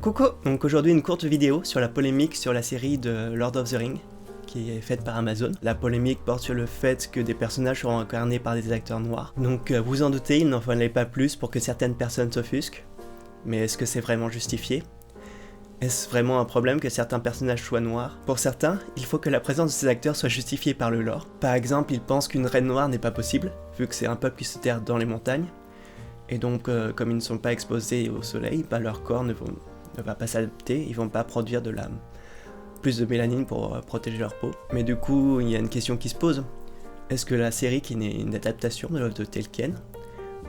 Coucou. Donc aujourd'hui une courte vidéo sur la polémique sur la série de Lord of the Rings qui est faite par Amazon. La polémique porte sur le fait que des personnages seront incarnés par des acteurs noirs. Donc vous en doutez, il n'en fallait pas plus pour que certaines personnes s'offusquent. Mais est-ce que c'est vraiment justifié ? Est-ce vraiment un problème que certains personnages soient noirs ? Pour certains, il faut que la présence de ces acteurs soit justifiée par le lore. Par exemple, ils pensent qu'une reine noire n'est pas possible, vu que c'est un peuple qui se terre dans les montagnes. Et donc, comme ils ne sont pas exposés au soleil, leur corps ne va pas s'adapter, ils vont pas produire plus de mélanine pour protéger leur peau. Mais du coup, il y a une question qui se pose. Est-ce que la série, qui n'est une adaptation de l'œuvre de Tolkien,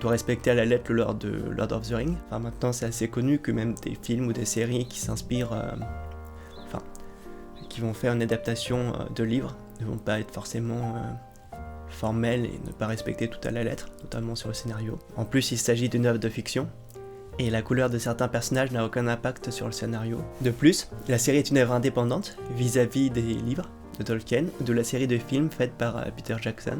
doit respecter à la lettre le lore de Lord of the Rings ? Enfin, maintenant, c'est assez connu que même des films ou des séries qui s'inspirent, qui vont faire une adaptation de livres, ne vont pas être forcément formelles et ne pas respecter tout à la lettre, notamment sur le scénario. En plus, il s'agit d'une œuvre de fiction, et la couleur de certains personnages n'a aucun impact sur le scénario. De plus, la série est une œuvre indépendante vis-à-vis des livres de Tolkien ou de la série de films faite par Peter Jackson.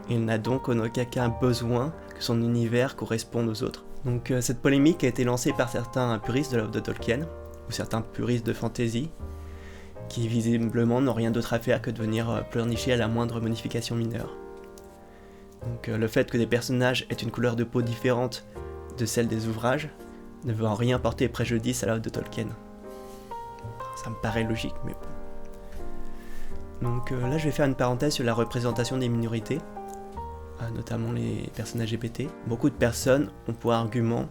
Il n'a donc en aucun cas besoin que son univers corresponde aux autres. Donc cette polémique a été lancée par certains puristes de l'œuvre de Tolkien, ou certains puristes de fantasy, qui visiblement n'ont rien d'autre à faire que de venir pleurnicher à la moindre modification mineure. Donc le fait que des personnages aient une couleur de peau différente de celle des ouvrages ne veut en rien porter préjudice à l'œuvre de Tolkien. Ça me paraît logique, mais bon. Donc là je vais faire une parenthèse sur la représentation des minorités, notamment les personnes LGBT. Beaucoup de personnes ont pour argument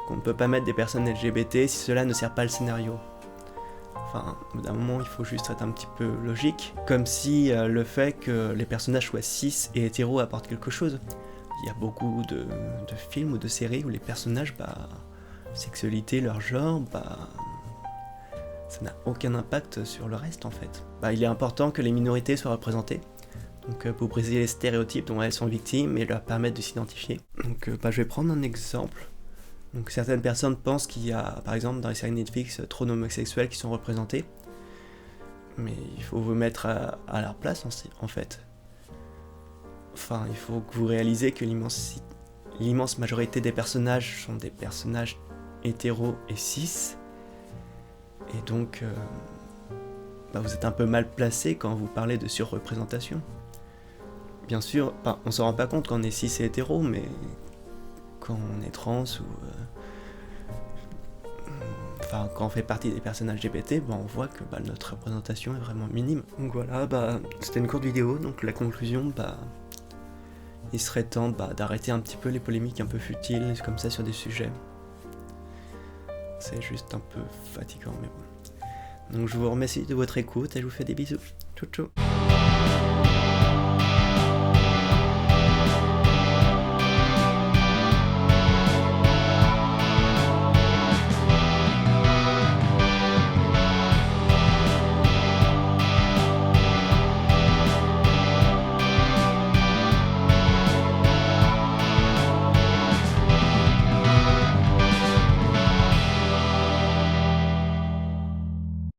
qu'on ne peut pas mettre des personnes LGBT si cela ne sert pas le scénario. Enfin, au bout d'un moment, il faut juste être un petit peu logique, comme si le fait que les personnages soient cis et hétéros apporte quelque chose. Il y a beaucoup de films ou de séries où les personnages, sexualité, leur genre, ça n'a aucun impact sur le reste en fait. Il est important que les minorités soient représentées, donc pour briser les stéréotypes dont elles sont victimes et leur permettre de s'identifier. Donc je vais prendre un exemple. Donc certaines personnes pensent qu'il y a, par exemple dans les séries Netflix, trop d'homosexuels qui sont représentés, mais il faut vous mettre à leur place en fait. Enfin, il faut que vous réalisez que l'immense majorité des personnages sont des personnages hétéros et cis, et donc vous êtes un peu mal placé quand vous parlez de surreprésentation. Bien sûr, on s'en rend pas compte quand on est cis et hétéro, mais quand on est trans ou quand on fait partie des personnages LGBT, on voit que notre représentation est vraiment minime. Donc voilà, c'était une courte vidéo, donc la conclusion, il serait temps d'arrêter un petit peu les polémiques un peu futiles comme ça sur des sujets. C'est juste un peu fatigant, mais bon. Donc je vous remercie de votre écoute et je vous fais des bisous. Ciao ciao.